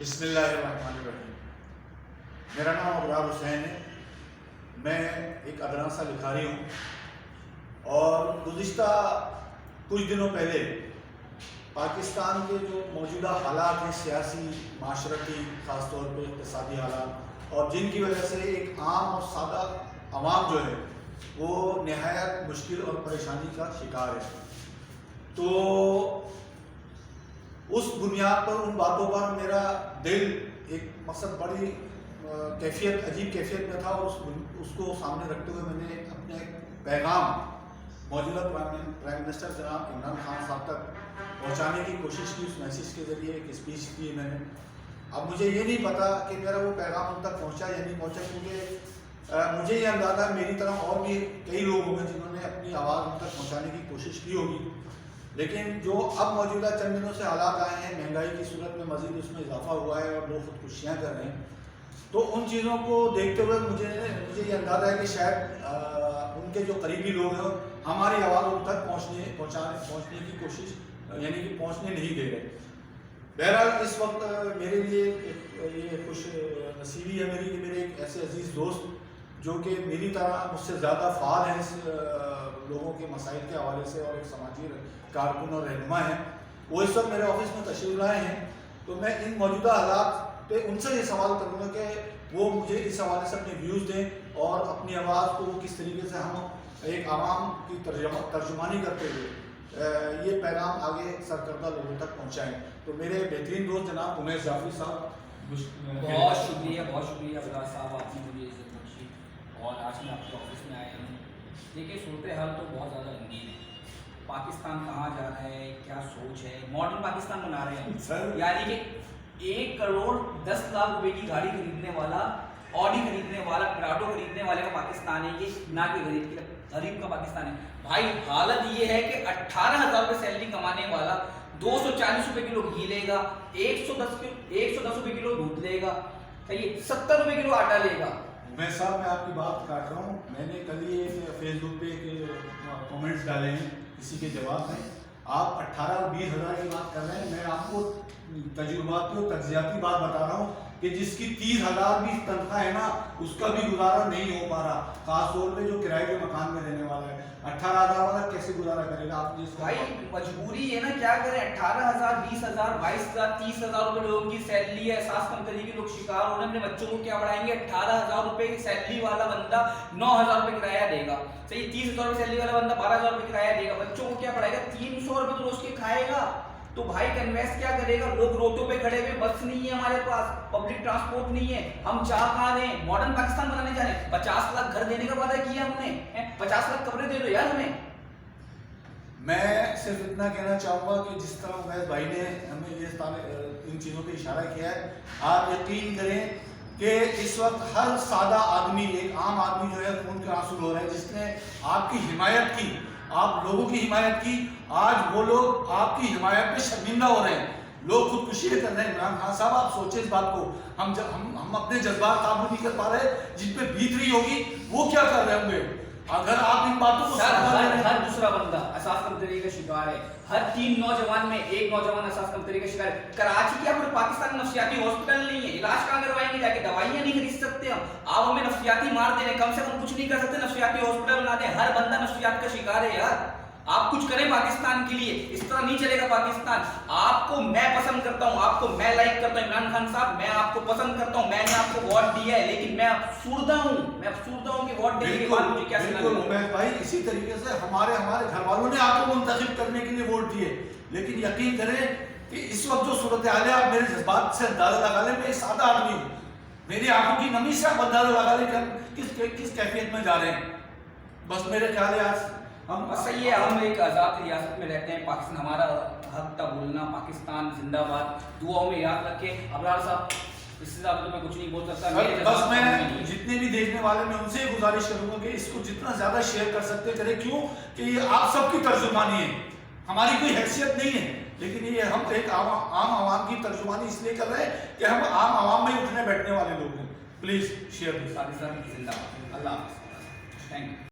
بسم اللہ الرحمن الرحیم۔ میرا نام ابرار حسین ہے۔ میں ایک ادنیٰ سا لکھاری ہوں اور گزشتہ کچھ دنوں پہلے پاکستان کے جو موجودہ حالات ہیں، سیاسی، معاشرتی، خاص طور پہ اقتصادی حالات، اور جن کی وجہ سے ایک عام اور سادہ عوام جو ہے وہ نہایت مشکل اور پریشانی کا شکار ہے، تو اس بنیاد پر، ان باتوں پر میرا دل ایک مقصد بڑی عجیب کیفیت میں تھا، اور اس کو سامنے رکھتے ہوئے میں نے اپنے پیغام موجودہ پرائم منسٹر جناب عمران خان صاحب تک پہنچانے کی کوشش کی۔ اس میسیج کے ذریعے ایک اسپیچ کی میں نے۔ اب مجھے یہ نہیں پتا کہ میرا وہ پیغام ان تک پہنچا یا نہیں پہنچا، کیونکہ مجھے یہ اندازہ ہے میری طرح اور بھی کئی لوگ ہوں گے جنہوں نے اپنی آواز ان تک پہنچانے کی کوشش کی ہوگی، لیکن جو اب موجودہ چند دنوں سے حالات آئے ہیں، مہنگائی کی صورت میں مزید اس میں اضافہ ہوا ہے اور لوگ خودکشیاں کر رہے ہیں، تو ان چیزوں کو دیکھتے ہوئے مجھے یہ اندازہ ہے کہ شاید ان کے جو قریبی لوگ ہیں ہماری آواز ان تک پہنچنے کی کوشش، یعنی کہ پہنچنے نہیں دے رہے۔ بہرحال اس وقت میرے لیے یہ خوش نصیبی ہے میری کہ میرے ایک ایسے عزیز دوست جو کہ میری طرح مجھ سے زیادہ فعال ہیں اس لوگوں کے مسائل کے حوالے سے، اور ایک سماجی کارکن اور رہنما ہیں، وہ اس وقت میرے آفس میں تشریف لائے ہیں، تو میں ان موجودہ حالات پہ ان سے یہ سوال کروں گا کہ وہ مجھے اس حوالے سے اپنے ویوز دیں اور اپنی آواز کو وہ کس طریقے سے ہم ایک عوام کی ترجمانی کرتے ہوئے یہ پیغام آگے سرکردہ لوگوں تک پہنچائیں۔ تو میرے بہترین دوست جناب امیش جعفری صاحب، بہت شکریہ ابرار صاحب، آپ نے مجھے عزت بخشی اور آج میں آپ کے آفس میں آیا ہوں۔ دیکھیے صورتحال تو بہت زیادہ رنگین ہے، پاکستان کہاں جا رہا ہے، کیا سوچ ہے، ماڈرن پاکستان بنا رہے ہیں، یعنی کہ 1 کروڑ 10 لاکھ روپے کی گاڑی خریدنے والا، آڈی خریدنے والا، پراڈو خریدنے والے کا پاکستان ہے یہ، نہ کہ غریب کا پاکستان ہے۔ بھائی حالت یہ ہے کہ 18,000 روپے سیلری کمانے والا 240 روپے کلو گھی لے گا، 110 روپے کلو دودھ لے گا، 70 روپے کلو آٹا لے گا۔ میں صاحب میں آپ کی بات کاٹ رہا ہوں، میں نے کل یہ فیس بک پہ کامنٹس ڈالے ہیں کسی کے جواب میں، آپ 18 اور 20 ہزار کی بات کر رہے ہیں، میں آپ کو تجرباتی اور تجزیاتی بات بتا رہا ہوں کہ جس کی 30,000 بھی تنخواہ ہے نا، اس کا بھی گزارا نہیں ہو پا رہا، خاص طور پہ جو کرائے کے مکان میں رہنے والا ہے۔ 18,000 والا کیسے گزارا کرے گا؟ آپ بھائی مجبوری ہے نا، کیا کریں، 18,000 20,000 22,000 30,000 روپے لوگوں کی سیلری ہے، احساس کمتری کے لوگ شکار ہو رہے ہیں، اپنے بچوں کو کیا پڑھائیں گے؟ 18,000 روپے کی سیلری والا بندہ 9,000 روپے کرایہ دے گا، صحیح، 30,000 روپے سیلری والا بندہ 12,000 روپے کرایہ دے گا، بچوں کو کیا پڑھائے گا؟ 300 روپے تو روز کے کھائے گا، تو بھائی کنویس کیا کرے گا؟ لوگ روڈوں پہ کھڑے ہوئے، بس نہیں ہے ہمارے پاس، پبلک ٹرانسپورٹ نہیں ہے، ہم جا کہاں رہے ہیں؟ ماڈرن پاکستان بنانے جا رہے ہیں، 50 لاکھ گھر دینے کا وعدہ کیا ہم نے، 50 لاکھ قبریں دے دو یار ہمیں۔ میں صرف اتنا کہنا چاہوں گا کہ جس طرح عمیش بھائی نے ہمیں یہ ان چیزوں پہ اشارہ کیا ہے، آپ یقین کریں کہ اس وقت ہر سادہ آدمی، ایک عام آدمی جو ہے خون کے آنسو رو رہا ہے، جس نے آپ کی حمایت کی، آپ لوگوں کی حمایت کی، آج وہ لوگ آپ کی حمایت پہ شرمندہ ہو رہے ہیں، لوگ خودکشی کر رہے ہیں۔ عمران خان صاحب آپ سوچیں اس بات کو، ہم اپنے جذبات قابو نہیں کر پا رہے، جن پہ بیت رہی ہوگی وہ کیا کر رہے ہوں گے اگر آپ ان باتوں کو ہر دوسرا بندہ احساس کمتری کا شکار ہے، ہر 3 نوجوان میں 1 نوجوان احساس کمتری کا شکار ہے۔ کراچی کیا پورے پاکستان میں نفسیاتی ہاسپٹل نہیں ہے؟ علاج کہاں کروائیں گے جا کے؟ دوائیاں نہیں خرید سکتے ہم، آپ ہمیں نفسیاتی مار دے رہے ہیں، کم سے کم کچھ نہیں کر سکتے، نفسیاتی ہاسپٹل بنا دیں، ہر بندہ نفسیات کا شکار ہے یار، آپ کچھ کریں پاکستان کے لیے، اس طرح نہیں چلے گا پاکستان۔ آپ کو میں پسند کرتا ہوں، آپ کو میں لائک کرتا ہوں، عمران خان صاحب میں آپ کو پسند کرتا ہوں، میں نے آپ کو ووٹ دیا ہے، لیکن میں افسردہ ہوں کہ ووٹ دینے کے بعد مجھے کیا سنا بالکل عمیر بھائی، اسی طریقے سے ہمارے گھر والوں نے آپ کو منتخب کرنے کے لیے ووٹ دیے، لیکن یقین کریں کہ اس وقت جو صورتحال ہے، آپ میرے جذبات سے اندازہ لگا لیں، میں ایک سادہ آدمی ہوں، میری آنکھوں کی نمی سے آپ اندازہ لگا لیں کہ کس کیفیت میں جا رہے ہیں۔ بس میرے خیال ہے آج صحیح ہے، ہم ایک آزاد ریاست میں رہتے ہیں، پاکستان ہمارا حق تھا بولنا، پاکستان زندہ باد، دعاؤں میں یاد رکھیں۔ ابرار صاحب اس سے زیادہ تو میں کچھ نہیں بول سکتا، بس میں جتنے بھی دیکھنے والے میں ان سے گزارش کروں گا کہ اس کو جتنا زیادہ شیئر کر سکتے کریں، کیوں کہ یہ آپ سب کی ترجمانی ہے، ہماری کوئی حیثیت نہیں ہے، لیکن یہ ہم ایک عام عوام کی ترجمانی اس لیے کر رہے ہیں کہ ہم عام عوام میں اٹھنے بیٹھنے والے لوگ ہیں۔ Please share. زندہ باد، اللہ حافظ، تھینک یو۔